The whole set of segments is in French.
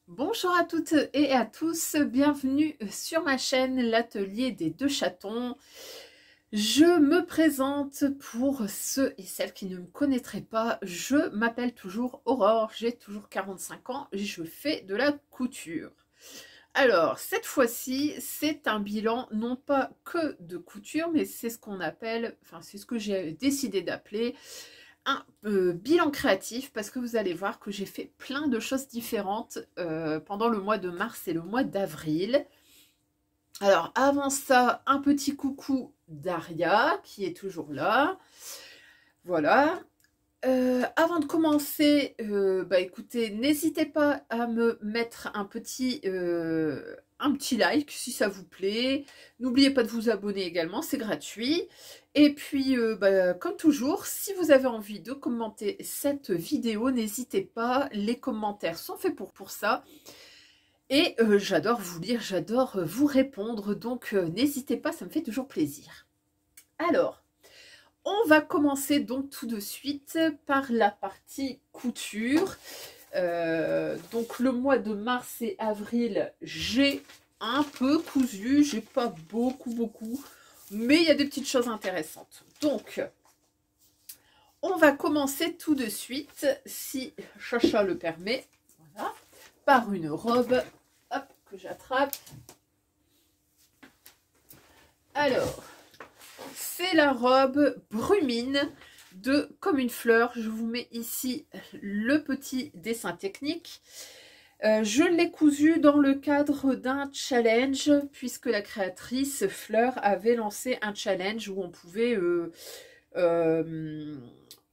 Bonjour à toutes et à tous, bienvenue sur ma chaîne l'atelier des deux chatons. Je me présente pour ceux et celles qui ne me connaîtraient pas, je m'appelle toujours Aurore, j'ai toujours 45 ans et je fais de la couture. Alors cette fois-ci c'est un bilan non pas que de couture mais c'est ce qu'on appelle, enfin c'est ce que j'ai décidé d'appeler un bilan créatif parce que vous allez voir que j'ai fait plein de choses différentes pendant le mois de mars et le mois d'avril. Alors avant ça, un petit coucou Daria qui est toujours là. Voilà. Avant de commencer, écoutez, n'hésitez pas à me mettre un petit like si ça vous plaît. N'oubliez pas de vous abonner également, c'est gratuit. Et puis, comme toujours, si vous avez envie de commenter cette vidéo, n'hésitez pas, les commentaires sont faits pour ça. Et j'adore vous lire, j'adore vous répondre, donc n'hésitez pas, ça me fait toujours plaisir. Alors, on va commencer donc tout de suite par la partie couture. Donc le mois de mars et avril, j'ai un peu cousu, j'ai pas beaucoup, mais il y a des petites choses intéressantes. Donc, on va commencer tout de suite, si Chacha le permet, voilà, par une robe, hop, que j'attrape. Alors, c'est la robe Brumine de Comme une fleur. Je vous mets ici le petit dessin technique. Je l'ai cousu dans le cadre d'un challenge puisque la créatrice Fleur avait lancé un challenge où on pouvait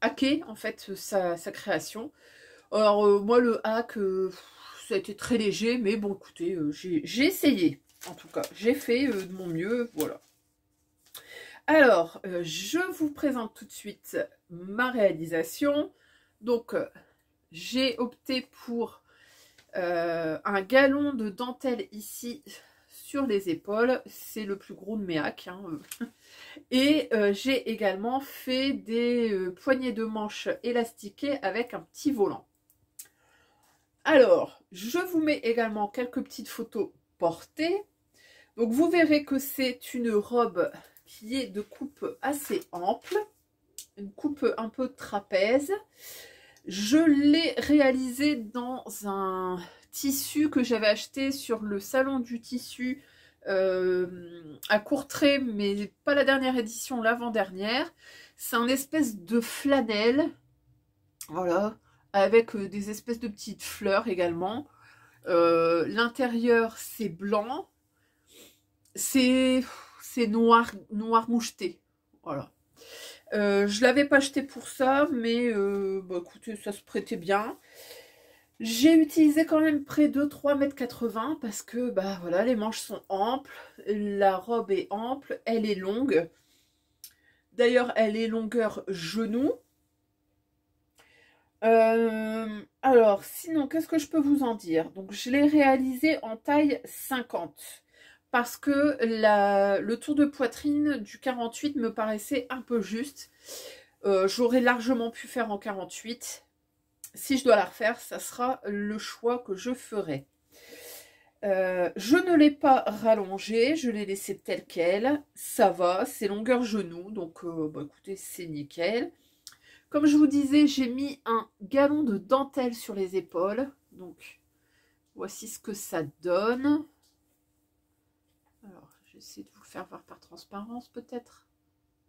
hacker en fait sa création. Alors moi le hack ça a été très léger mais bon écoutez j'ai essayé en tout cas. J'ai fait de mon mieux, voilà. Alors, je vous présente tout de suite ma réalisation. Donc, j'ai opté pour un galon de dentelle ici sur les épaules. C'est le plus gros de mes hacks. Hein. Et j'ai également fait des poignées de manches élastiquées avec un petit volant. Alors, je vous mets également quelques petites photos portées. Donc, vous verrez que c'est une robe qui est de coupe assez ample, une coupe un peu trapèze. Je l'ai réalisée dans un tissu que j'avais acheté sur le salon du tissu à Courtrai, mais pas la dernière édition, l'avant-dernière. C'est un espèce de flanelle, voilà, avec des espèces de petites fleurs également. L'intérieur c'est blanc, c'est noir moucheté, voilà. Je l'avais pas acheté pour ça, mais écoutez, ça se prêtait bien. J'ai utilisé quand même près de 3,80 m parce que voilà, les manches sont amples, la robe est ample, elle est longue. D'ailleurs, elle est longueur genou. Alors, sinon, qu'est-ce que je peux vous en dire? Donc, je l'ai réalisé en taille 50 parce que le tour de poitrine du 48 me paraissait un peu juste. J'aurais largement pu faire en 48. Si je dois la refaire, ça sera le choix que je ferai. Je ne l'ai pas rallongé, je l'ai laissé tel quel. Ça va, c'est longueur genou, donc écoutez, c'est nickel. Comme je vous disais, j'ai mis un galon de dentelle sur les épaules. Donc, voici ce que ça donne. Alors, j'essaie de vous le faire voir par transparence peut-être.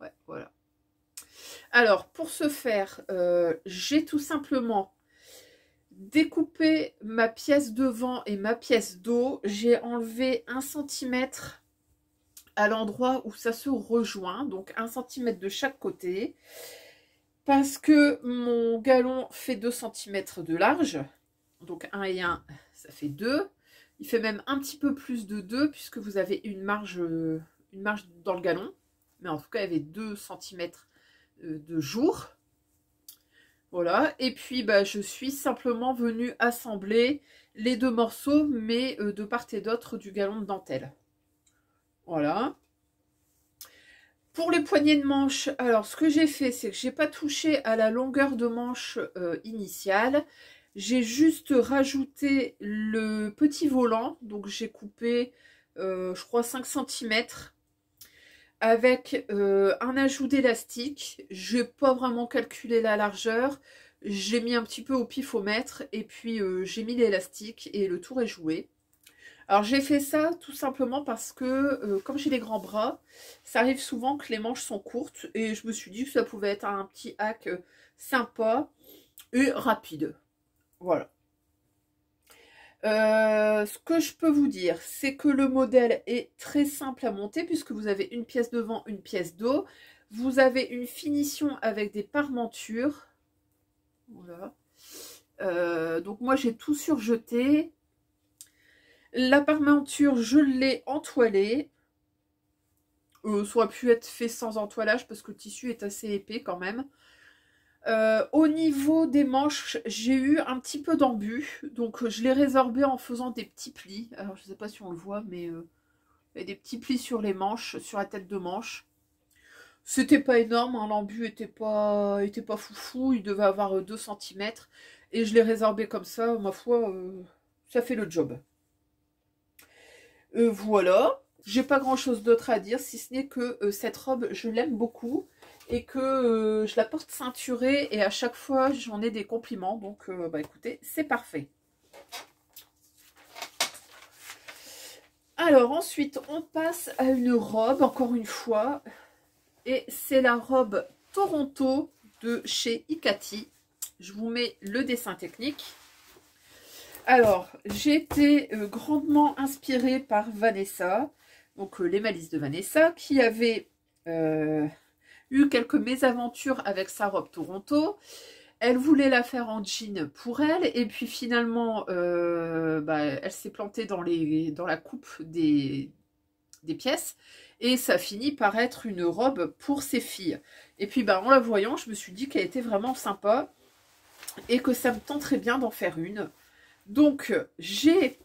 Ouais, voilà. Alors, pour ce faire, j'ai tout simplement découpé ma pièce devant et ma pièce dos. J'ai enlevé 1 cm à l'endroit où ça se rejoint. Donc, 1 cm de chaque côté. Parce que mon galon fait 2 cm de large, donc 1 et 1, ça fait 2. Il fait même un petit peu plus de 2, puisque vous avez une marge dans le galon. Mais en tout cas, il y avait 2 cm de jour. Voilà, et puis je suis simplement venue assembler les deux morceaux, mais de part et d'autre du galon de dentelle. Voilà. Pour les poignées de manche, alors ce que j'ai fait, c'est que j'ai pas touché à la longueur de manche initiale. J'ai juste rajouté le petit volant, donc j'ai coupé, je crois, 5 cm avec un ajout d'élastique. J'ai pas vraiment calculé la largeur, j'ai mis un petit peu au pifomètre et puis j'ai mis l'élastique et le tour est joué. Alors j'ai fait ça tout simplement parce que comme j'ai des grands bras, ça arrive souvent que les manches sont courtes et je me suis dit que ça pouvait être un petit hack sympa et rapide. Voilà. Ce que je peux vous dire, c'est que le modèle est très simple à monter puisque vous avez une pièce devant, une pièce dos. Vous avez une finition avec des parmentures. Voilà. Donc moi j'ai tout surjeté. La parmenture, je l'ai entoilée. Ça aurait pu être fait sans entoilage parce que le tissu est assez épais quand même. Au niveau des manches, j'ai eu un petit peu d'embut. Donc je l'ai résorbé en faisant des petits plis. Alors je ne sais pas si on le voit, mais il y a des petits plis sur les manches, sur la tête de manche. C'était pas énorme, hein, l'embut était pas foufou. Il devait avoir 2 cm. Et je l'ai résorbé comme ça, ma foi, ça fait le job. Voilà, j'ai pas grand chose d'autre à dire, si ce n'est que cette robe, je l'aime beaucoup et que je la porte ceinturée et à chaque fois j'en ai des compliments, donc bah écoutez, c'est parfait. Alors ensuite, on passe à une robe, encore une fois, et c'est la robe Toronto de chez Ikati. Je vous mets le dessin technique. Alors, j'ai été grandement inspirée par Vanessa, donc les Malices de Vanessa, qui avait eu quelques mésaventures avec sa robe Toronto. Elle voulait la faire en jean pour elle, et puis finalement, elle s'est plantée dans la coupe des pièces, et ça finit par être une robe pour ses filles. Et puis, en la voyant, je me suis dit qu'elle était vraiment sympa, et que ça me tenterait bien d'en faire une. Donc, j'ai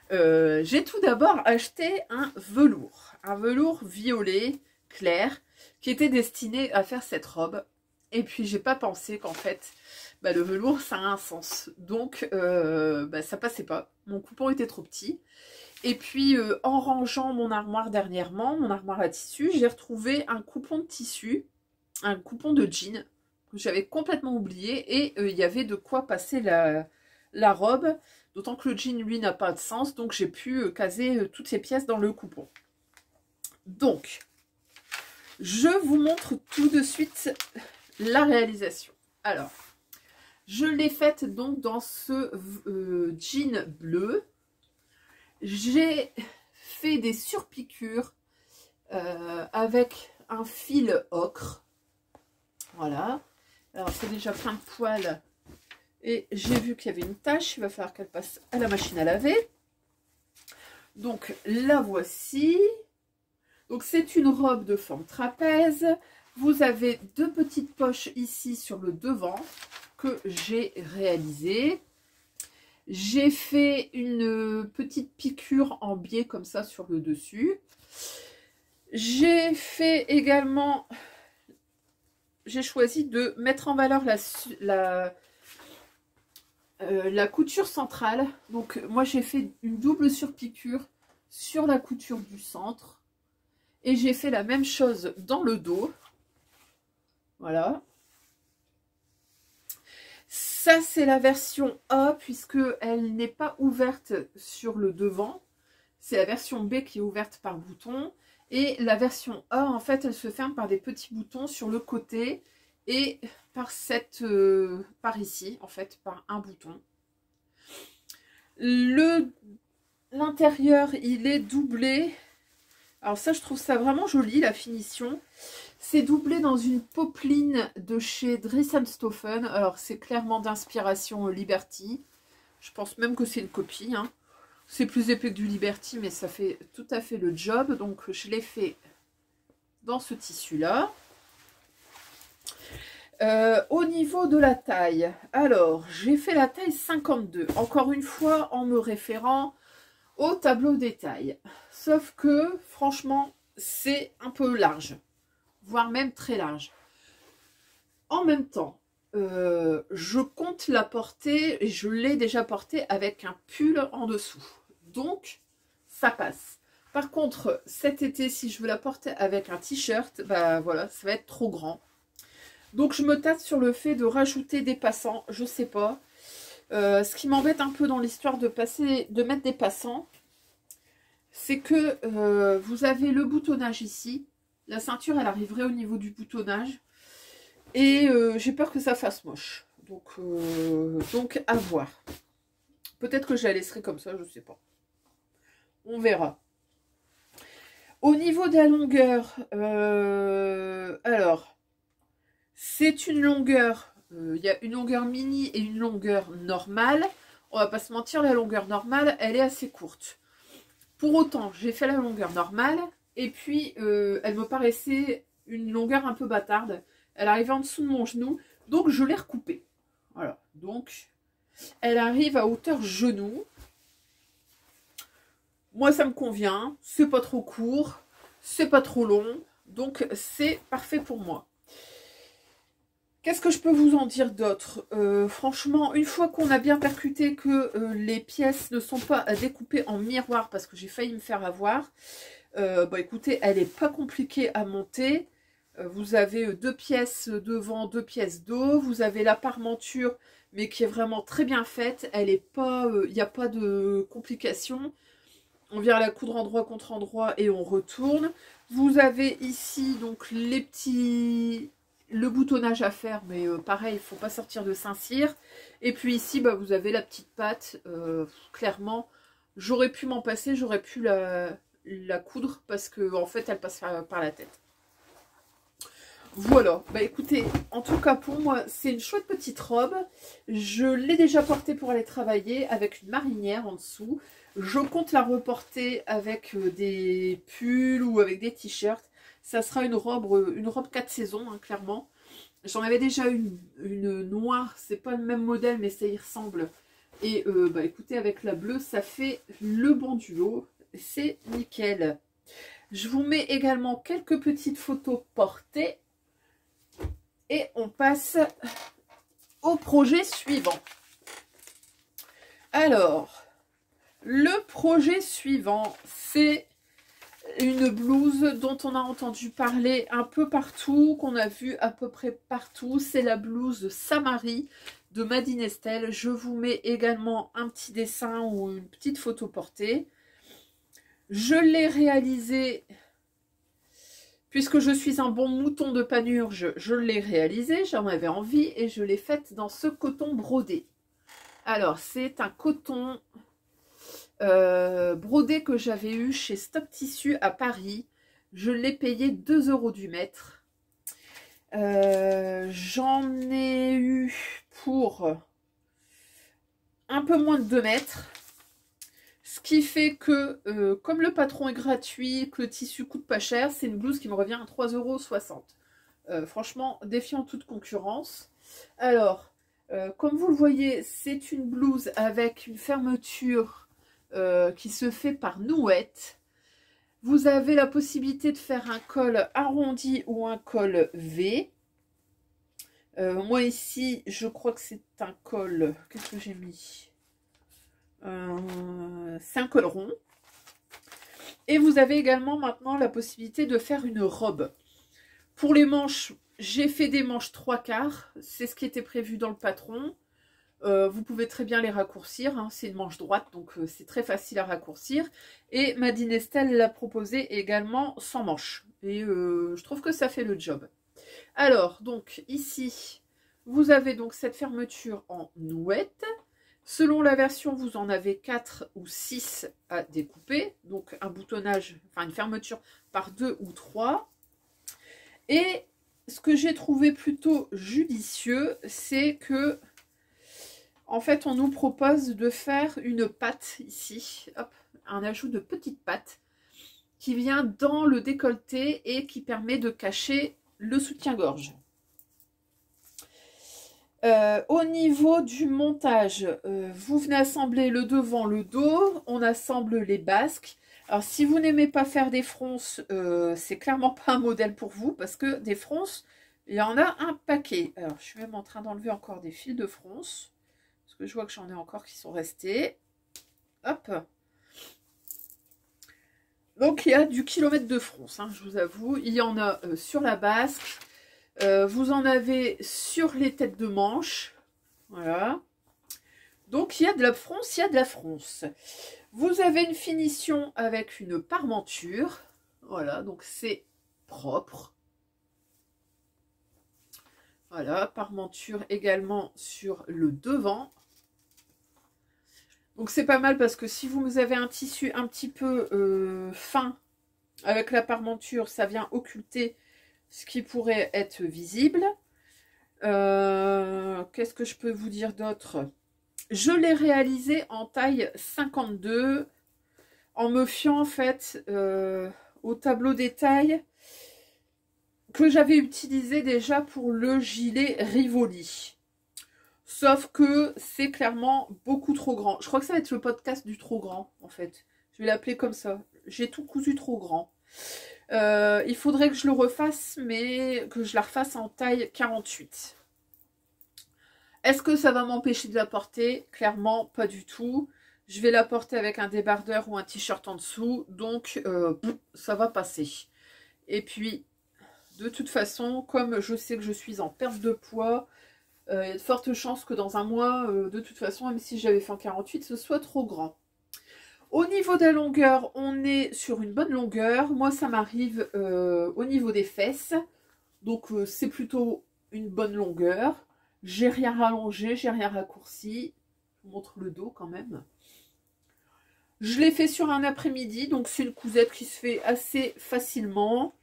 tout d'abord acheté un velours violet clair qui était destiné à faire cette robe. Et puis, j'ai pas pensé qu'en fait, le velours, ça a un sens. Donc, ça passait pas. Mon coupon était trop petit. Et puis, en rangeant mon armoire dernièrement, mon armoire à tissu, j'ai retrouvé un coupon de tissu, un coupon de jean que j'avais complètement oublié. Et il y avait de quoi passer la robe, d'autant que le jean lui n'a pas de sens, donc j'ai pu caser toutes les pièces dans le coupon. Donc je vous montre tout de suite la réalisation. Alors je l'ai faite donc dans ce jean bleu. J'ai fait des surpiqûres avec un fil ocre, voilà. Alors c'est déjà plein de poils. Et j'ai vu qu'il y avait une tache, il va falloir qu'elle passe à la machine à laver. Donc la voici. Donc c'est une robe de forme trapèze. Vous avez 2 petites poches ici sur le devant que j'ai réalisées. J'ai fait une petite piqûre en biais comme ça sur le dessus. J'ai fait également, j'ai choisi de mettre en valeur la couture centrale. Donc moi j'ai fait une double surpiqûre sur la couture du centre et j'ai fait la même chose dans le dos. Voilà, ça c'est la version A puisque elle n'est pas ouverte sur le devant. C'est la version B qui est ouverte par bouton, et la version A en fait elle se ferme par des petits boutons sur le côté et par par ici en fait par un bouton. L'intérieur il est doublé. Alors ça je trouve ça vraiment joli, la finition. C'est doublé dans une popeline de chez Dries & Stoffen. Alors c'est clairement d'inspiration Liberty. Je pense même que c'est une copie, hein. C'est plus épais que du Liberty, mais ça fait tout à fait le job. Donc je l'ai fait dans ce tissu là. Au niveau de la taille, alors j'ai fait la taille 52, encore une fois en me référant au tableau des tailles, sauf que franchement c'est un peu large, voire même très large. En même temps, je compte la porter, et je l'ai déjà portée avec un pull en dessous. Donc, ça passe. Par contre, cet été, si je veux la porter avec un t-shirt, bah voilà, ça va être trop grand. Donc, je me tâte sur le fait de rajouter des passants, je sais pas. Ce qui m'embête un peu dans l'histoire de mettre des passants, c'est que vous avez le boutonnage ici. La ceinture, elle arriverait au niveau du boutonnage. Et j'ai peur que ça fasse moche. Donc à voir. Peut-être que je la laisserai comme ça, je sais pas. On verra. Au niveau de la longueur, alors, c'est une longueur, il y a une longueur mini et une longueur normale. On va pas se mentir, la longueur normale, elle est assez courte. Pour autant, j'ai fait la longueur normale et puis elle me paraissait une longueur un peu bâtarde. Elle arrivait en dessous de mon genou, donc je l'ai recoupée. Voilà, donc elle arrive à hauteur genou. Moi, ça me convient, c'est pas trop court, c'est pas trop long, donc c'est parfait pour moi. Qu'est-ce que je peux vous en dire d'autre? Franchement, une fois qu'on a bien percuté que les pièces ne sont pas découpées en miroir, parce que j'ai failli me faire avoir, bah écoutez, elle n'est pas compliquée à monter. Vous avez 2 pièces devant, 2 pièces dos. Vous avez la parmenture, mais qui est vraiment très bien faite. Elle est pas, il n'y a pas de complications. On vient la coudre endroit contre endroit et on retourne. Vous avez ici donc le boutonnage à faire, mais pareil, il ne faut pas sortir de Saint-Cyr. Et puis ici, bah, vous avez la petite patte. Clairement, j'aurais pu m'en passer, j'aurais pu la coudre parce que en fait, elle passe par la tête. Voilà, bah écoutez, en tout cas pour moi, c'est une chouette petite robe. Je l'ai déjà portée pour aller travailler avec une marinière en dessous. Je compte la reporter avec des pulls ou avec des t-shirts. Ça sera une robe 4 saisons, hein, clairement. J'en avais déjà une noire, c'est pas le même modèle, mais ça y ressemble. Et bah écoutez, avec la bleue, ça fait le bon duo. C'est nickel. Je vous mets également quelques petites photos portées. Et on passe au projet suivant. Alors, le projet suivant, c'est une blouse dont on a entendu parler un peu partout, qu'on a vu à peu près partout. C'est la blouse Samari de Madine Estelle. Je vous mets également un petit dessin ou une petite photo portée. Je l'ai réalisée... Puisque je suis un bon mouton de panurge, je l'ai réalisé, j'en avais envie et je l'ai faite dans ce coton brodé. Alors, c'est un coton brodé que j'avais eu chez Stock Tissu à Paris. Je l'ai payé 2 € du mètre. J'en ai eu pour un peu moins de 2 mètres. Ce qui fait que, comme le patron est gratuit, que le tissu coûte pas cher, c'est une blouse qui me revient à 3,60 €. Franchement, défiant toute concurrence. Alors, comme vous le voyez, c'est une blouse avec une fermeture qui se fait par nouette. Vous avez la possibilité de faire un col arrondi ou un col V. Moi ici, je crois que c'est un col... Qu'est-ce que j'ai mis ? C'est un col rond. Et vous avez également maintenant la possibilité de faire une robe. Pour les manches, j'ai fait des manches 3/4. C'est ce qui était prévu dans le patron. Vous pouvez très bien les raccourcir. Hein. C'est une manche droite, donc c'est très facile à raccourcir. Et Madine Estelle l'a proposé également sans manches. Et je trouve que ça fait le job. Alors, donc ici, vous avez donc cette fermeture en nouette. Selon la version, vous en avez 4 ou 6 à découper. Donc un boutonnage, enfin une fermeture par 2 ou 3. Et ce que j'ai trouvé plutôt judicieux, c'est que, en fait, on nous propose de faire une patte ici. Hop, un ajout de petite patte qui vient dans le décolleté et qui permet de cacher le soutien-gorge. Au niveau du montage, vous venez assembler le devant, le dos, on assemble les basques. Alors si vous n'aimez pas faire des fronces, c'est clairement pas un modèle pour vous parce que des fronces, Il y en a un paquet. Alors, je suis même en train d'enlever encore des fils de fronce. Parce que je vois que j'en ai encore qui sont restés. Hop. Donc, il y a du kilomètre de fronce, hein, je vous avoue. Il y en a sur la basque. Vous en avez sur les têtes de manche. Voilà. Donc, il y a de la fronce, il y a de la fronce. Vous avez une finition avec une parmenture. Voilà, donc c'est propre. Voilà, parmenture également sur le devant. Donc c'est pas mal parce que si vous avez un tissu un petit peu fin avec la parmenture, ça vient occulter ce qui pourrait être visible. Qu'est-ce que je peux vous dire d'autre? Je l'ai réalisé en taille 52 en me fiant en fait au tableau des tailles que j'avais utilisé déjà pour le gilet Rivoli. Sauf que c'est clairement beaucoup trop grand. Je crois que ça va être le podcast du trop grand, en fait. Je vais l'appeler comme ça. J'ai tout cousu trop grand. Il faudrait que je le refasse, mais que je la refasse en taille 48. Est-ce que ça va m'empêcher de la porter? Clairement, pas du tout. Je vais la porter avec un débardeur ou un t-shirt en dessous. Donc, ça va passer. Et puis, de toute façon, comme je sais que je suis en perte de poids, il y a de fortes chances que dans un mois, de toute façon, même si j'avais fait en 48, ce soit trop grand. Au niveau de la longueur, on est sur une bonne longueur. Moi, ça m'arrive au niveau des fesses. Donc, c'est plutôt une bonne longueur. J'ai rien rallongé, j'ai rien raccourci. Je vous montre le dos quand même. Je l'ai fait sur un après-midi, donc c'est une cousette qui se fait assez facilement.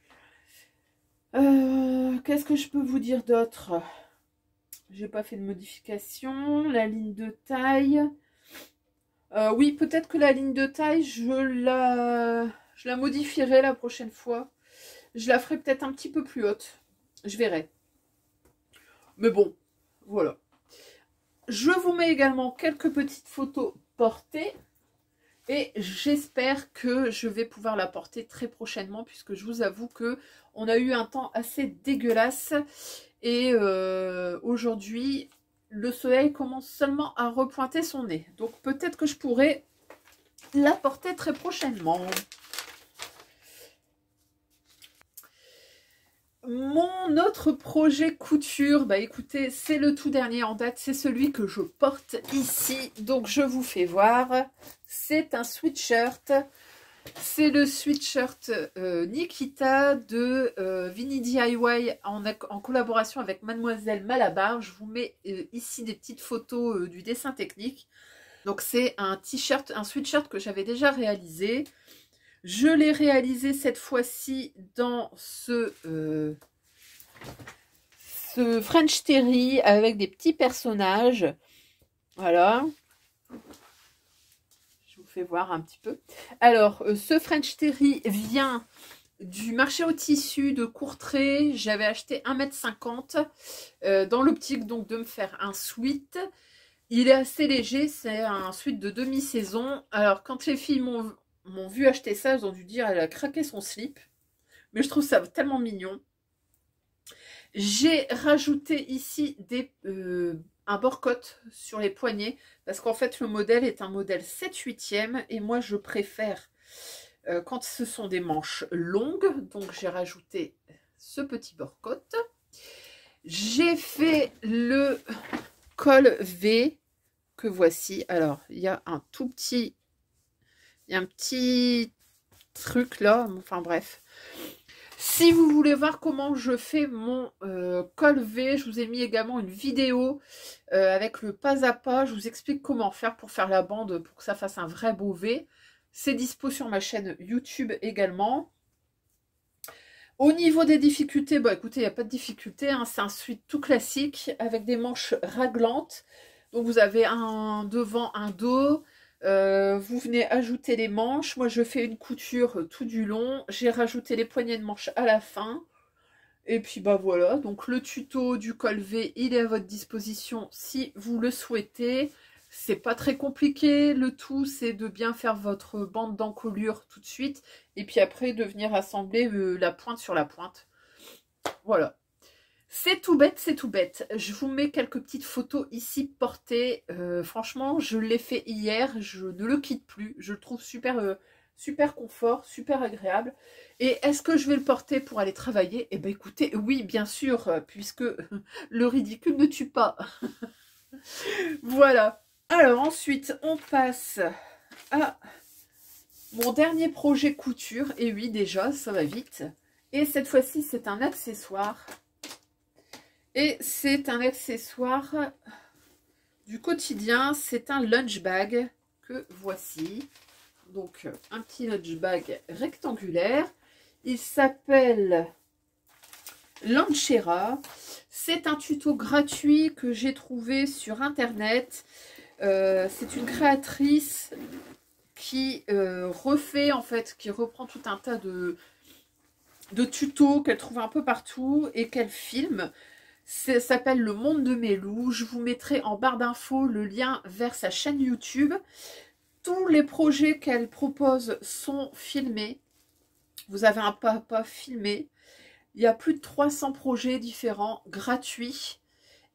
Qu'est-ce que je peux vous dire d'autre? J'ai pas fait de modification. La ligne de taille. Oui, peut-être que la ligne de taille, je la modifierai la prochaine fois. Je la ferai peut-être un petit peu plus haute. Je verrai. Mais bon, voilà. Je vous mets également quelques petites photos portées. Et j'espère que je vais pouvoir la porter très prochainement. Puisque je vous avoue que on a eu un temps assez dégueulasse. Et aujourd'hui, le soleil commence seulement à repointer son nez. Donc peut-être que je pourrai la porter très prochainement. Mon autre projet couture, bah écoutez, c'est le tout dernier en date, c'est celui que je porte ici. Donc je vous fais voir. C'est un sweatshirt. C'est le sweatshirt Nikita de Vinny DIY en collaboration avec Mademoiselle Malabar. Je vous mets ici des petites photos du dessin technique. Donc c'est un t-shirt, un sweatshirt que j'avais déjà réalisé. Je l'ai réalisé cette fois-ci dans ce French Terry avec des petits personnages. Voilà. Je vous fais voir un petit peu. Alors, ce French Terry vient du marché au tissu de Courtrai. J'avais acheté 1,50 m dans l'optique donc de me faire un sweat. Il est assez léger, c'est un sweat de demi-saison. Alors, quand les filles m'ont vu acheter ça, elles ont dû dire elle a craqué son slip. Mais je trouve ça tellement mignon. J'ai rajouté ici un bord-côte sur les poignets parce qu'en fait le modèle est un modèle 7/8e et moi je préfère quand ce sont des manches longues. Donc j'ai rajouté ce petit bord-côte. J'ai fait le col V que voici. Alors il y a un tout petit, il y a un petit truc là, enfin bref. Si vous voulez voir comment je fais mon col V, je vous ai mis également une vidéo avec le pas à pas. Je vous explique comment faire pour faire la bande pour que ça fasse un vrai beau V. C'est dispo sur ma chaîne YouTube également. Au niveau des difficultés, bah écoutez, il n'y a pas de difficulté, hein, c'est un sweat tout classique avec des manches raglantes. Donc vous avez un devant, un dos. Vous venez ajouter les manches. Moi je fais une couture tout du long. J'ai rajouté les poignées de manches à la fin. Et puis bah voilà, donc le tuto du col V, il est à votre disposition si vous le souhaitez. C'est pas très compliqué, le tout c'est de bien faire votre bande d'encolure tout de suite. Et puis après de venir assembler la pointe sur la pointe. Voilà. C'est tout bête, c'est tout bête. Je vous mets quelques petites photos ici portées. Franchement, je l'ai fait hier. Je ne le quitte plus. Je le trouve super, super confort, super agréable. Et est-ce que je vais le porter pour aller travailler? Eh bien, écoutez, oui, bien sûr, puisque le ridicule ne tue pas. Voilà. Alors, ensuite, on passe à mon dernier projet couture. Et oui, déjà, ça va vite. Et cette fois-ci, c'est un accessoire. Et c'est un accessoire du quotidien, c'est un lunch bag que voici. Donc un petit lunch bag rectangulaire. Il s'appelle Lanchera. C'est un tuto gratuit que j'ai trouvé sur internet. C'est une créatrice qui refait en fait, qui reprend tout un tas de tutos qu'elle trouve un peu partout et qu'elle filme. Ça s'appelle Le Monde de mes loups. Je vous mettrai en barre d'infos le lien vers sa chaîne YouTube. Tous les projets qu'elle propose sont filmés. Vous avez un pas à pas filmé. Il y a plus de 300 projets différents, gratuits.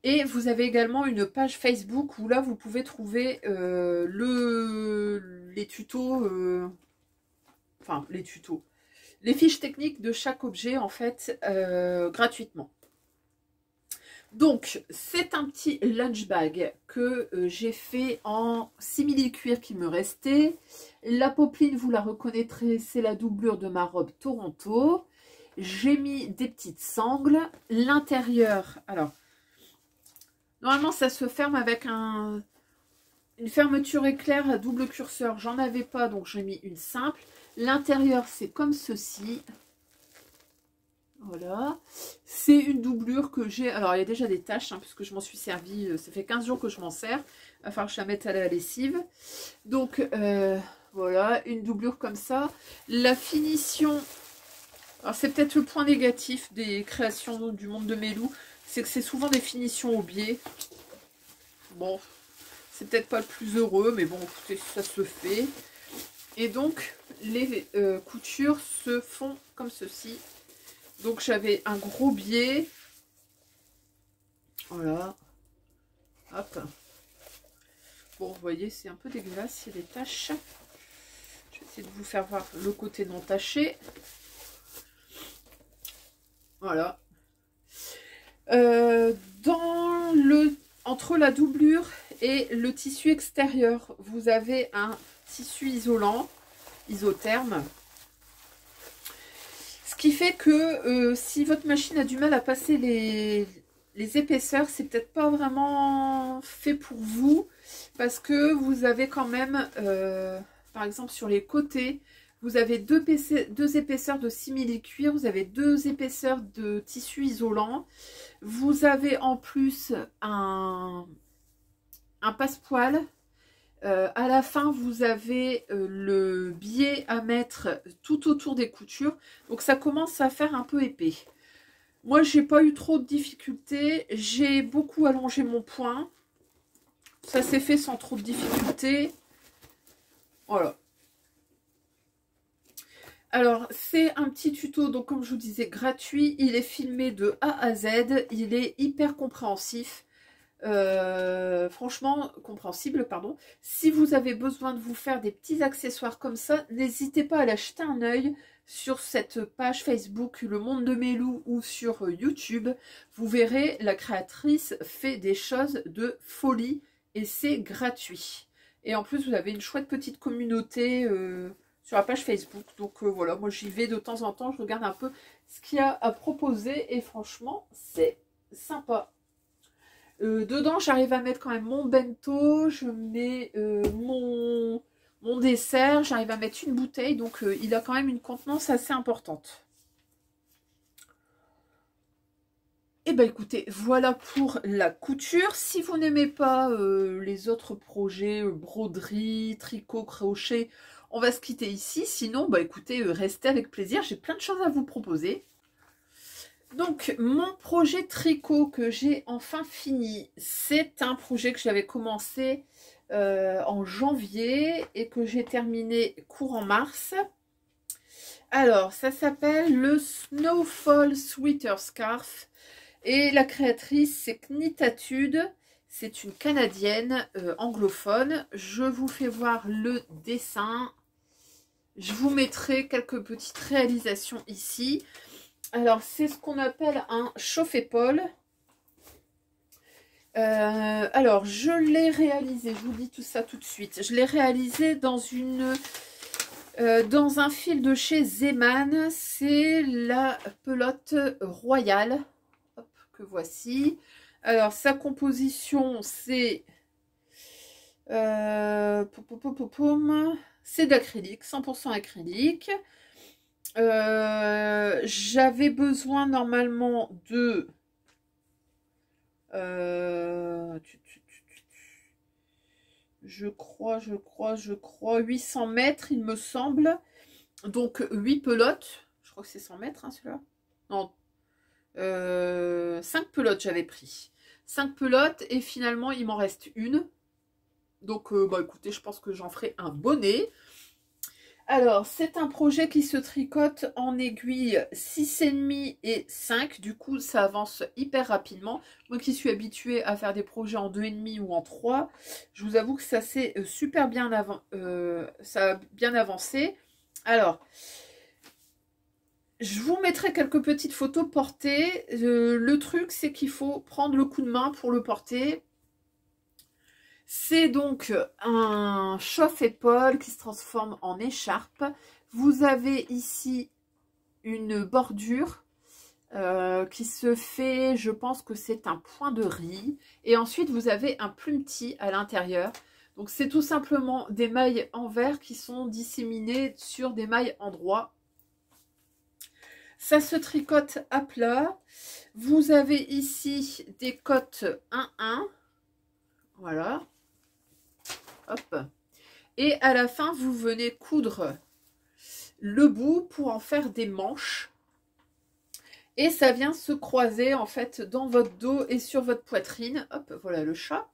Et vous avez également une page Facebook où là, vous pouvez trouver les tutos. Enfin, les tutos. Les fiches techniques de chaque objet, en fait, gratuitement. Donc, c'est un petit lunch bag que j'ai fait en simili-cuir qui me restait. La popeline, vous la reconnaîtrez, c'est la doublure de ma robe Toronto. J'ai mis des petites sangles. L'intérieur, alors, normalement, ça se ferme avec une fermeture éclair à double curseur. J'en avais pas, donc j'ai mis une simple. L'intérieur, c'est comme ceci. Voilà, c'est une doublure que j'ai. Alors, il y a déjà des taches, hein, puisque je m'en suis servi. Ça fait 15 jours que je m'en sers. Il va falloir que je la mette à la lessive. Donc, voilà, une doublure comme ça. La finition, alors c'est peut-être le point négatif des créations du monde de mes loups, c'est que c'est souvent des finitions au biais. Bon, c'est peut-être pas le plus heureux, mais bon, écoutez, ça se fait. Et donc, les coutures se font comme ceci. Donc j'avais un gros biais. Voilà. Hop. Bon, vous voyez, c'est un peu dégueulasse, il y a des taches. Je vais essayer de vous faire voir le côté non taché. Voilà. Entre la doublure et le tissu extérieur, vous avez un tissu isolant, isotherme. Ce qui fait que si votre machine a du mal à passer les épaisseurs, c'est peut-être pas vraiment fait pour vous. Parce que vous avez quand même, par exemple sur les côtés, vous avez deux épaisseurs de simili-cuir, vous avez 2 épaisseurs de tissu isolant. Vous avez en plus un passepoil. À la fin, vous avez le biais à mettre tout autour des coutures. Donc, ça commence à faire un peu épais. Moi, j'ai pas eu trop de difficultés. J'ai beaucoup allongé mon point. Ça s'est fait sans trop de difficultés. Voilà. Alors, c'est un petit tuto, donc comme je vous disais, gratuit. Il est filmé de A à Z. Il est hyper compréhensif. Franchement compréhensible, pardon. Si vous avez besoin de vous faire des petits accessoires comme ça, n'hésitez pas à aller jeter un œil sur cette page Facebook Le Monde de mes loups ou sur YouTube. Vous verrez, la créatrice fait des choses de folie et c'est gratuit. Et en plus, vous avez une chouette petite communauté sur la page Facebook. Donc voilà, moi j'y vais de temps en temps, je regarde un peu ce qu'il y a à proposer et franchement, c'est sympa. Dedans, j'arrive à mettre quand même mon bento, je mets mon dessert, j'arrive à mettre une bouteille, donc il a quand même une contenance assez importante. Et ben écoutez, voilà pour la couture. Si vous n'aimez pas les autres projets, broderie, tricot, crochet, on va se quitter ici. Sinon, bah écoutez, restez avec plaisir, j'ai plein de choses à vous proposer. Donc, mon projet tricot que j'ai enfin fini, c'est un projet que j'avais commencé en janvier et que j'ai terminé courant mars. Alors, ça s'appelle le Snowfall Sweater Scarf. Et la créatrice, c'est Knitatude. C'est une Canadienne anglophone. Je vous fais voir le dessin. Je vous mettrai quelques petites réalisations ici. Alors, c'est ce qu'on appelle un chauffe-épaule. Alors, je l'ai réalisé, je vous dis tout ça tout de suite. Je l'ai réalisé dans un fil de chez Zeman. C'est la pelote royale. Hop, que voici. Alors, sa composition, c'est c'est d'acrylique, 100% acrylique. J'avais besoin normalement de je crois 800 mètres, il me semble. Donc 8 pelotes. Je crois que c'est 100 mètres, hein, celui-là. Non. 5 pelotes j'avais pris. 5 pelotes et finalement il m'en reste une. Donc bah écoutez, je pense que j'en ferai un bonnet. Alors, c'est un projet qui se tricote en aiguille 6,5 et 5. Du coup, ça avance hyper rapidement. Moi qui suis habituée à faire des projets en 2,5 ou en 3, je vous avoue que ça s'est super bien, ça a bien avancé. Alors, je vous mettrai quelques petites photos portées. Le truc, c'est qu'il faut prendre le coup de main pour le porter. C'est donc un chauffe-épaule qui se transforme en écharpe. Vous avez ici une bordure qui se fait, je pense que c'est un point de riz. Et ensuite, vous avez un plumetis à l'intérieur. Donc, c'est tout simplement des mailles en vert qui sont disséminées sur des mailles en droit. Ça se tricote à plat. Vous avez ici des cottes 1-1. Voilà. Hop. Et à la fin, vous venez coudre le bout pour en faire des manches. Et ça vient se croiser en fait dans votre dos et sur votre poitrine. Hop, voilà le chat.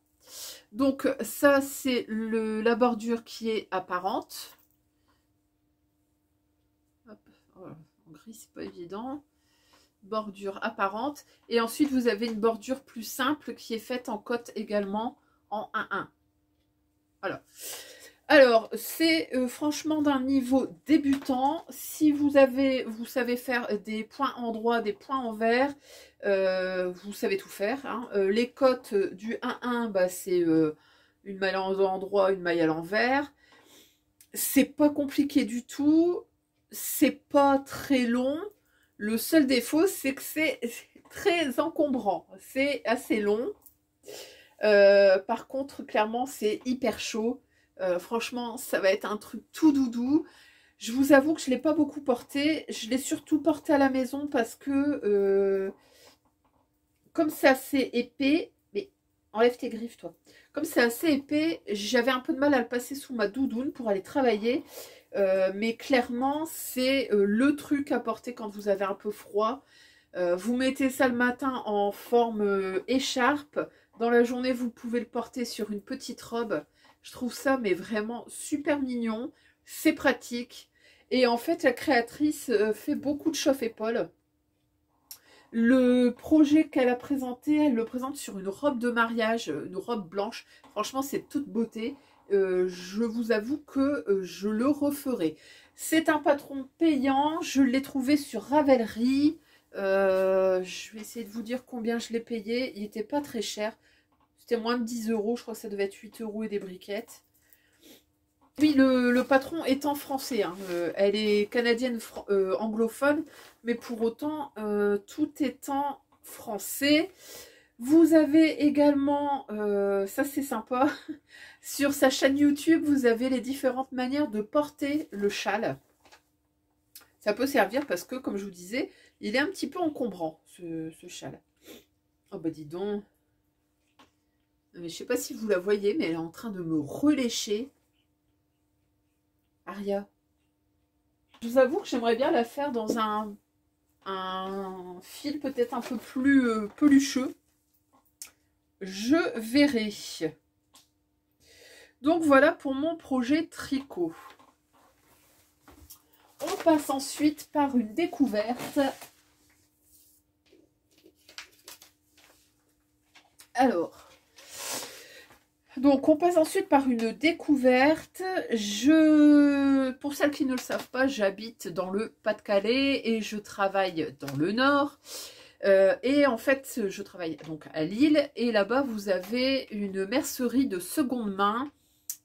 Donc ça, c'est la bordure qui est apparente. Hop, voilà. En gris, c'est pas évident. Bordure apparente. Et ensuite, vous avez une bordure plus simple qui est faite en cotte également en 1-1. Voilà. Alors, c'est franchement d'un niveau débutant. Si vous savez faire des points en droit, des points en vert, vous savez tout faire. Hein. Les cotes du 1-1, bah, c'est une maille à l'endroit, une maille à l'envers. C'est pas compliqué du tout. C'est pas très long. Le seul défaut, c'est que c'est très encombrant. C'est assez long. Par contre, clairement, c'est hyper chaud. Franchement, ça va être un truc tout doudou. Je vous avoue que je ne l'ai pas beaucoup porté. Je l'ai surtout porté à la maison parce que, comme c'est assez épais, mais enlève tes griffes, toi. Comme c'est assez épais, j'avais un peu de mal à le passer sous ma doudoune pour aller travailler. Mais clairement, c'est le truc à porter quand vous avez un peu froid. Vous mettez ça le matin en forme écharpe. Dans la journée, vous pouvez le porter sur une petite robe. Je trouve ça mais vraiment super mignon. C'est pratique. Et en fait, la créatrice fait beaucoup de chauffe-épaule. Le projet qu'elle a présenté, elle le présente sur une robe de mariage, une robe blanche. Franchement, c'est toute beauté. Je vous avoue que je le referai. C'est un patron payant. Je l'ai trouvé sur Ravelry. Je vais essayer de vous dire combien je l'ai payé. Il n'était pas très cher. C'était moins de 10 €. Je crois que ça devait être 8 € et des briquettes. Oui, le patron étant français. Hein. Elle est canadienne anglophone. Mais pour autant, tout étant français. Vous avez également, ça c'est sympa, sur sa chaîne YouTube, vous avez les différentes manières de porter le châle. Ça peut servir parce que, comme je vous disais, il est un petit peu encombrant, ce châle. Oh bah dis donc. Mais je sais pas si vous la voyez, mais elle est en train de me relécher. Aria. Je vous avoue que j'aimerais bien la faire dans un fil peut-être un peu plus pelucheux. Je verrai. Donc voilà pour mon projet tricot. On passe ensuite par une découverte. Alors, donc on passe ensuite par une découverte. Pour celles qui ne le savent pas, j'habite dans le Pas-de-Calais et je travaille dans le Nord. Et en fait, je travaille donc à Lille et là-bas, vous avez une mercerie de seconde main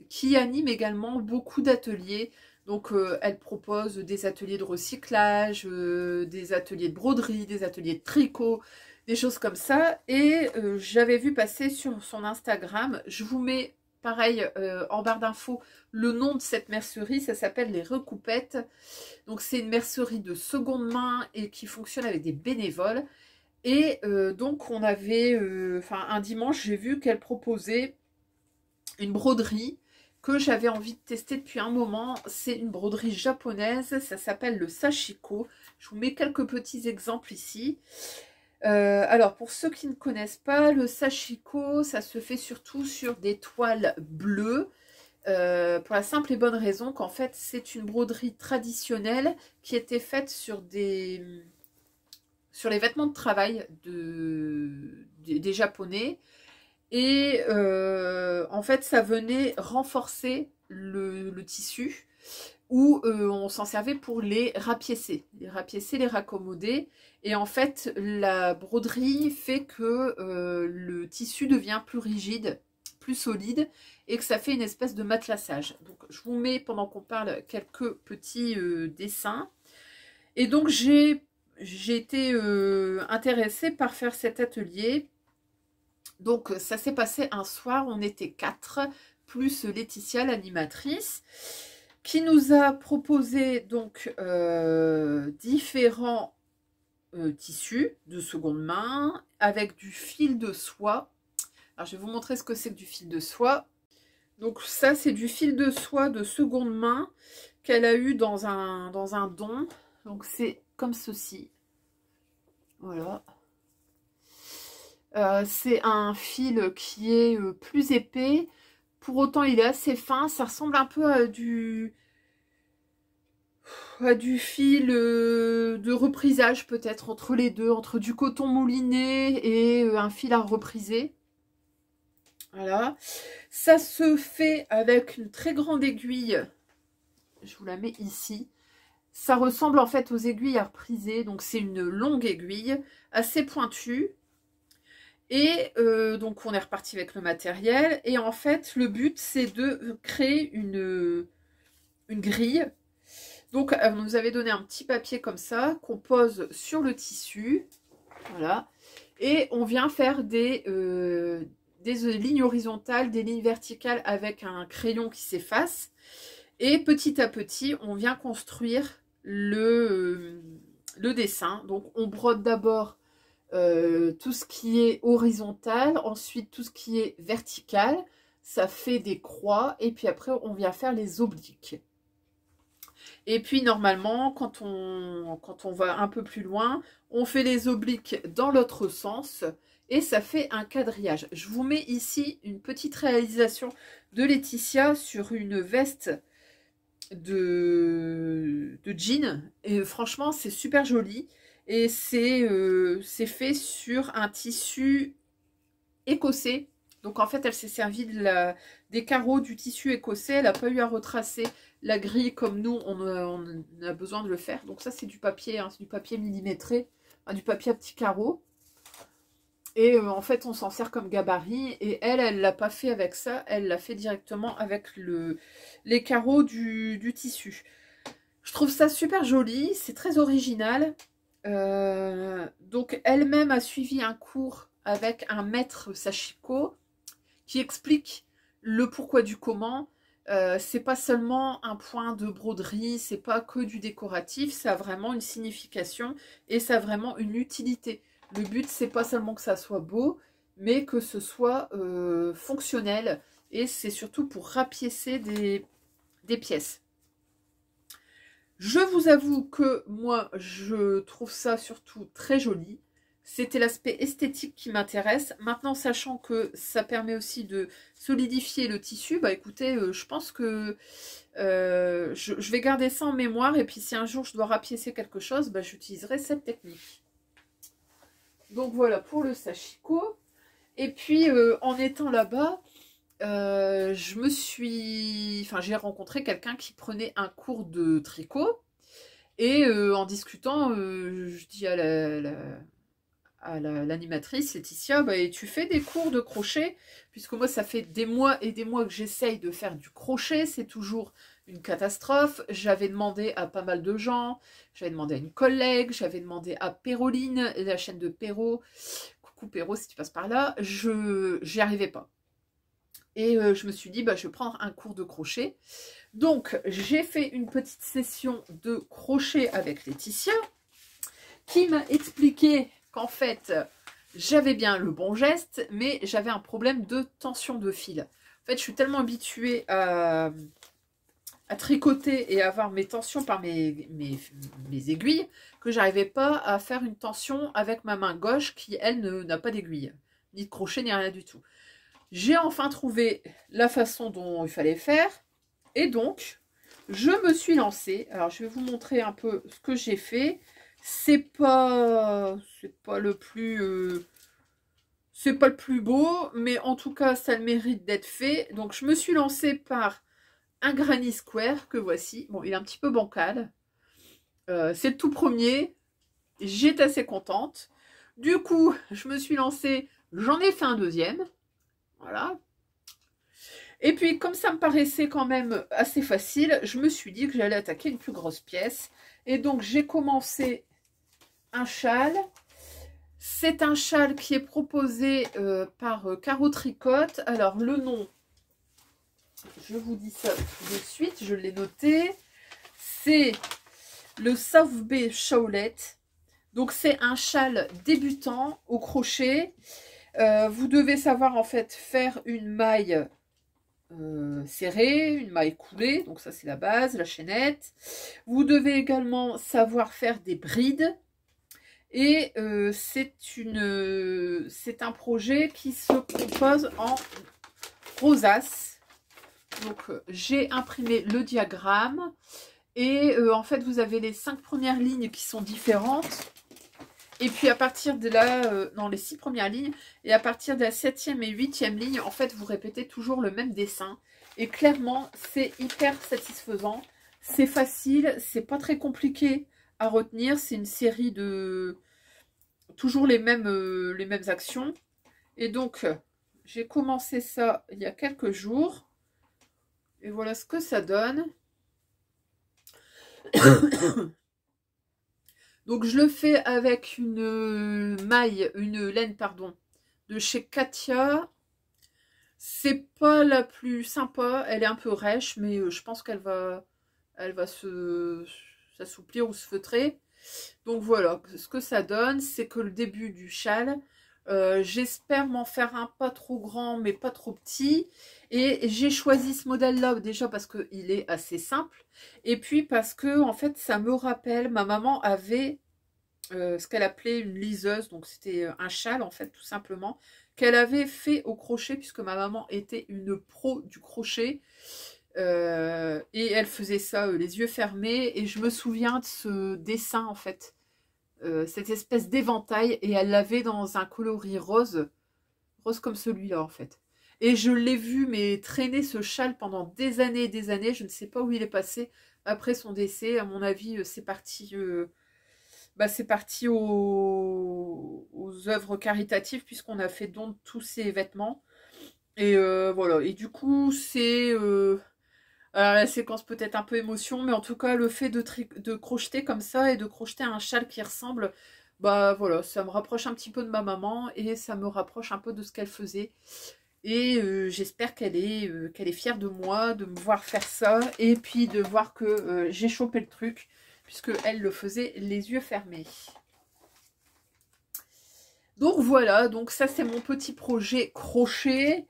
qui anime également beaucoup d'ateliers. Donc, elle propose des ateliers de recyclage, des ateliers de broderie, des ateliers de tricot, des choses comme ça. Et j'avais vu passer sur son Instagram, je vous mets pareil en barre d'infos le nom de cette mercerie, ça s'appelle Les Recoupettes. Donc, c'est une mercerie de seconde main et qui fonctionne avec des bénévoles. Et donc, on avait, un dimanche, j'ai vu qu'elle proposait une broderie que j'avais envie de tester depuis un moment. C'est une broderie japonaise, ça s'appelle le sashiko. Je vous mets quelques petits exemples ici. Alors, pour ceux qui ne connaissent pas, le sashiko, ça se fait surtout sur des toiles bleues. Pour la simple et bonne raison qu'en fait, c'est une broderie traditionnelle qui était faite sur les vêtements de travail des Japonais. Et en fait, ça venait renforcer le tissu où on s'en servait pour les rapiécer, les raccommoder. Et en fait, la broderie fait que le tissu devient plus rigide, plus solide et que ça fait une espèce de matelassage. Donc, je vous mets, pendant qu'on parle, quelques petits dessins. Et donc, j'ai été intéressée par faire cet atelier. Donc, ça s'est passé un soir, on était 4, plus Laetitia, l'animatrice, qui nous a proposé donc différents tissus de seconde main avec du fil de soie. Alors, je vais vous montrer ce que c'est que du fil de soie. Donc, ça, c'est du fil de soie de seconde main qu'elle a eu dans un don. Donc, c'est comme ceci. Voilà. C'est un fil qui est plus épais. Pour autant, il est assez fin. Ça ressemble un peu à du fil de reprisage peut-être, entre les deux, entre du coton mouliné et un fil à repriser. Voilà. Ça se fait avec une très grande aiguille. Je vous la mets ici. Ça ressemble en fait aux aiguilles à repriser. Donc c'est une longue aiguille, assez pointue. Et donc on est reparti avec le matériel. Et en fait, le but, c'est de créer une grille. Donc on nous avait donné un petit papier comme ça, qu'on pose sur le tissu. Voilà. Et on vient faire des lignes horizontales, des lignes verticales avec un crayon qui s'efface. Et petit à petit, on vient construire le dessin. Donc on brode d'abord tout ce qui est horizontal, ensuite tout ce qui est vertical, ça fait des croix, et puis après on vient faire les obliques. Et puis normalement, quand on va un peu plus loin, on fait les obliques dans l'autre sens, et ça fait un quadrillage. Je vous mets ici une petite réalisation de Laetitia sur une veste de jean, et franchement c'est super joli. Et c'est fait sur un tissu écossais. Donc en fait, elle s'est servie des carreaux du tissu écossais. Elle n'a pas eu à retracer la grille comme nous, on a besoin de le faire. Donc ça, c'est du papier, hein, c'est du papier millimétré, hein, du papier à petits carreaux. Et en fait, on s'en sert comme gabarit. Et elle l'a pas fait avec ça. Elle l'a fait directement avec les carreaux du tissu. Je trouve ça super joli. C'est très original. Donc elle-même a suivi un cours avec un maître Sachiko qui explique le pourquoi du comment. C'est pas seulement un point de broderie, c'est pas que du décoratif, ça a vraiment une signification et ça a vraiment une utilité. Le but, c'est pas seulement que ça soit beau, mais que ce soit fonctionnel, et c'est surtout pour rapiécer des pièces. Je vous avoue que moi, je trouve ça surtout très joli. C'était l'aspect esthétique qui m'intéresse. Maintenant, sachant que ça permet aussi de solidifier le tissu, bah écoutez, je pense que je vais garder ça en mémoire. Et puis si un jour je dois rapiécer quelque chose, bah, j'utiliserai cette technique. Donc voilà pour le sashiko. Et puis en étant là-bas, j'ai rencontré quelqu'un qui prenait un cours de tricot. Et en discutant, je dis à l'animatrice Laetitia, bah, et tu fais des cours de crochet, puisque moi ça fait des mois et des mois que j'essaye de faire du crochet, c'est toujours une catastrophe. J'avais demandé à pas mal de gens, j'avais demandé à une collègue, j'avais demandé à Péroline, la chaîne de Péro, coucou Péro si tu passes par là, j'y arrivais pas. Et je me suis dit, bah, je vais prendre un cours de crochet. Donc, j'ai fait une petite session de crochet avec Laetitia, qui m'a expliqué qu'en fait, j'avais bien le bon geste, mais j'avais un problème de tension de fil. En fait, je suis tellement habituée à tricoter et à avoir mes tensions par mes aiguilles, que j'arrivais pas à faire une tension avec ma main gauche, qui, elle, n'a pas d'aiguille, ni de crochet, ni rien du tout. J'ai enfin trouvé la façon dont il fallait faire. Et donc, je me suis lancée. Alors, je vais vous montrer un peu ce que j'ai fait. C'est pas le plus beau, mais en tout cas, ça a le mérite d'être fait. Donc, je me suis lancée par un Granny Square que voici. Bon, il est un petit peu bancal. C'est le tout premier. J'étais assez contente. Du coup, je me suis lancée. J'en ai fait un deuxième. Voilà. Et puis, comme ça me paraissait quand même assez facile, je me suis dit que j'allais attaquer une plus grosse pièce. Et donc, j'ai commencé un châle. C'est un châle qui est proposé par Caro Tricote. Alors, le nom, je vous dis ça de suite, je l'ai noté. C'est le South Bay Shawlet. Donc, c'est un châle débutant au crochet. Vous devez savoir en fait faire une maille serrée, une maille coulée, donc ça c'est la base, la chaînette. Vous devez également savoir faire des brides et c'est un projet qui se compose en rosace. Donc j'ai imprimé le diagramme et en fait vous avez les 5 premières lignes qui sont différentes. Et puis à partir de là, dans les 6 premières lignes, et à partir de la 7e et 8e ligne, en fait, vous répétez toujours le même dessin. Et clairement, c'est hyper satisfaisant. C'est facile, c'est pas très compliqué à retenir. C'est une série de... toujours les mêmes actions. Et donc, j'ai commencé ça il y a quelques jours. Et voilà ce que ça donne. Donc je le fais avec une laine, pardon, de chez Katia. C'est pas la plus sympa, elle est un peu rêche, mais je pense qu'elle va s'assouplir ou se feutrer. Donc voilà, ce que ça donne, c'est que le début du châle, j'espère m'en faire un pas trop grand, mais pas trop petit. Et j'ai choisi ce modèle-là déjà parce qu'il est assez simple. Et puis parce que, en fait, ça me rappelle, ma maman avait ce qu'elle appelait une liseuse. Donc c'était un châle, en fait, tout simplement, qu'elle avait fait au crochet, puisque ma maman était une pro du crochet. Et elle faisait ça les yeux fermés. Et je me souviens de ce dessin, en fait. Cette espèce d'éventail, et elle l'avait dans un coloris rose comme celui-là en fait. Et je l'ai vu mais traîner ce châle pendant des années et des années. Je ne sais pas où il est passé après son décès. À mon avis, c'est parti aux œuvres caritatives, puisqu'on a fait don de tous ces vêtements. Et voilà. Et du coup, c'est alors la séquence peut-être un peu émotion, mais en tout cas le fait de crocheter comme ça et de crocheter un châle qui ressemble, bah voilà, ça me rapproche un petit peu de ma maman et ça me rapproche un peu de ce qu'elle faisait. Et j'espère qu'elle est fière de moi, de me voir faire ça, et puis de voir que j'ai chopé le truc, puisque elle le faisait les yeux fermés. Donc voilà, donc ça c'est mon petit projet crochet.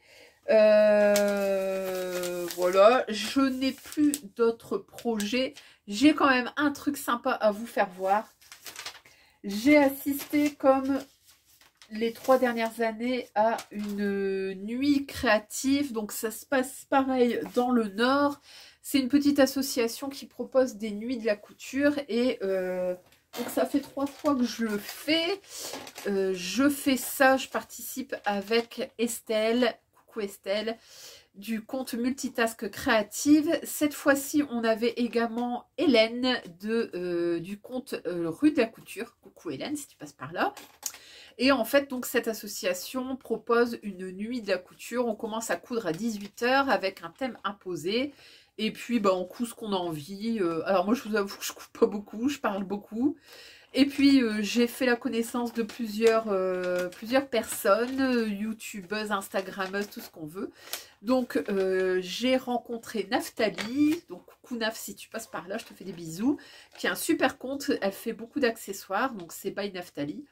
Voilà, je n'ai plus d'autres projets. J'ai quand même un truc sympa à vous faire voir. J'ai assisté, comme les 3 dernières années, à une nuit créative. Donc ça se passe pareil dans le Nord. C'est une petite association qui propose des nuits de la couture. Et Donc ça fait 3 fois que je le fais. Je fais ça, je participe avec Estelle. Coucou Estelle. Du compte Multitask Créative. Cette fois-ci, on avait également Hélène du compte Rue de la Couture. Coucou Hélène, si tu passes par là. Et en fait, donc cette association propose une nuit de la couture. On commence à coudre à 18 h avec un thème imposé. Et puis, bah, on coud ce qu'on a envie. Alors moi, je vous avoue que je couds pas beaucoup, je parle beaucoup. Et puis, j'ai fait la connaissance de plusieurs personnes, youtubeuses, instagrammeuses, tout ce qu'on veut. Donc, j'ai rencontré Naftali. Donc, coucou Naf, si tu passes par là, je te fais des bisous. Qui a un super compte. Elle fait beaucoup d'accessoires. Donc, c'est by Naftali.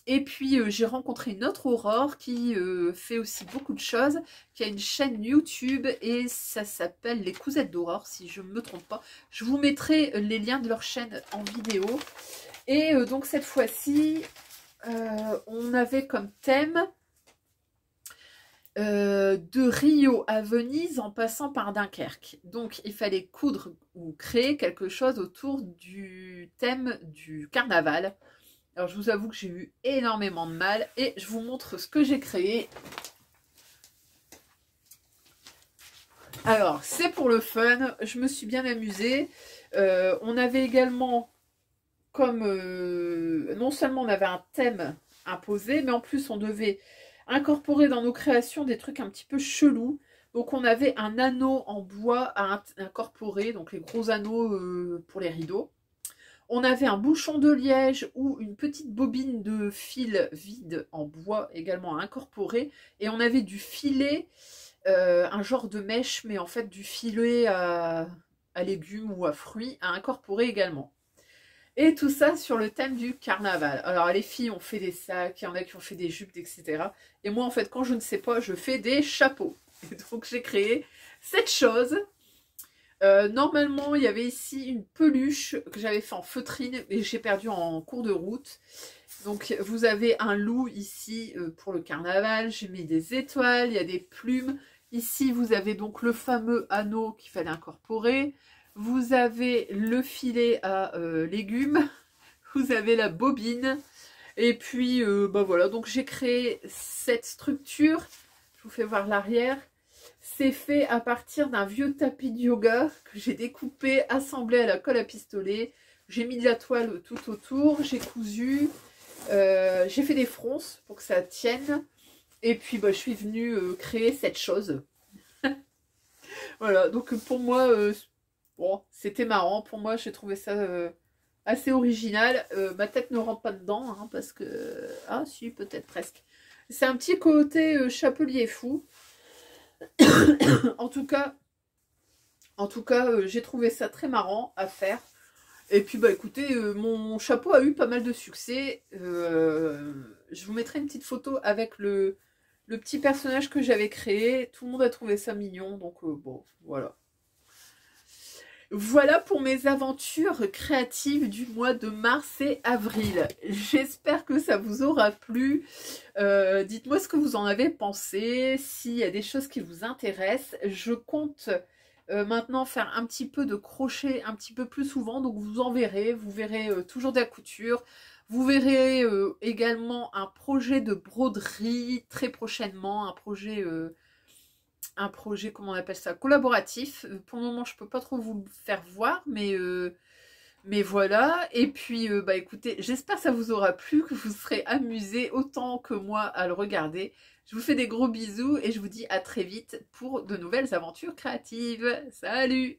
Et puis, j'ai rencontré une autre Aurore qui fait aussi beaucoup de choses, qui a une chaîne YouTube et ça s'appelle Les Cousettes d'Aurore, si je ne me trompe pas. Je vous mettrai les liens de leur chaîne en vidéo. Et donc, cette fois-ci, on avait comme thème de Rio à Venise en passant par Dunkerque. Donc, il fallait coudre ou créer quelque chose autour du thème du carnaval. Alors, je vous avoue que j'ai eu énormément de mal et je vous montre ce que j'ai créé. Alors, c'est pour le fun. Je me suis bien amusée. On avait également, comme non seulement on avait un thème imposé, mais en plus on devait incorporer dans nos créations des trucs un petit peu chelous. Donc, on avait un anneau en bois à incorporer, donc les gros anneaux pour les rideaux. On avait un bouchon de liège ou une petite bobine de fil vide en bois également à incorporer. Et on avait du filet, un genre de mèche, mais en fait du filet à légumes ou à fruits à incorporer également. Et tout ça sur le thème du carnaval. Alors les filles ont fait des sacs, il y en a qui ont fait des jupes, etc. Et moi en fait quand je ne sais pas, je fais des chapeaux. Et donc j'ai créé cette chose. Normalement, il y avait ici une peluche que j'avais fait en feutrine et j'ai perdu en cours de route. Donc, vous avez un loup ici pour le carnaval. J'ai mis des étoiles, il y a des plumes. Ici, vous avez donc le fameux anneau qu'il fallait incorporer. Vous avez le filet à légumes. Vous avez la bobine. Et puis, bah voilà. Donc, j'ai créé cette structure. Je vous fais voir l'arrière. C'est fait à partir d'un vieux tapis de yoga que j'ai découpé, assemblé à la colle à pistolet. J'ai mis de la toile tout autour, j'ai cousu, j'ai fait des fronces pour que ça tienne. Et puis bah, je suis venue créer cette chose. Voilà, donc pour moi, bon, c'était marrant. Pour moi, j'ai trouvé ça assez original. Ma tête ne rentre pas dedans, hein, parce que... Ah si, peut-être presque. C'est un petit côté chapelier fou. En tout cas, j'ai trouvé ça très marrant à faire. Et puis, bah écoutez, mon chapeau a eu pas mal de succès. Je vous mettrai une petite photo avec le petit personnage que j'avais créé. Tout le monde a trouvé ça mignon, donc bon, voilà. Voilà pour mes aventures créatives du mois de mars et avril. J'espère que ça vous aura plu. Dites-moi ce que vous en avez pensé, s'il y a des choses qui vous intéressent. Je compte maintenant faire un petit peu de crochet un petit peu plus souvent, donc vous en verrez. Vous verrez toujours de la couture. Vous verrez également un projet de broderie très prochainement, un projet, comment on appelle ça, collaboratif. Pour le moment, je peux pas trop vous le faire voir, mais voilà. Et puis, bah écoutez, j'espère que ça vous aura plu, que vous serez amusés autant que moi à le regarder. Je vous fais des gros bisous et je vous dis à très vite pour de nouvelles aventures créatives. Salut!